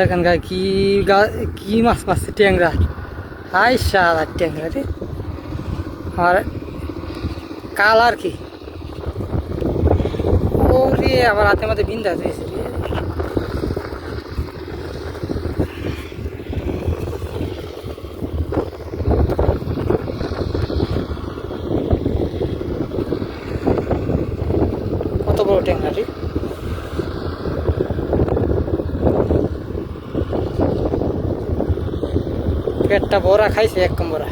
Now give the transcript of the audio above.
দেখেন গা কি মাছ মারছে ট্যাংরা। হাই শালা ট্যাংরা রে। আর কালার কি ওরে আবার হাতে মাঝে বিন্দা দিয়েছে রে। কত বড় ট্যাংরা রে। পেটটা ভরা খাইছে একদম ভরা।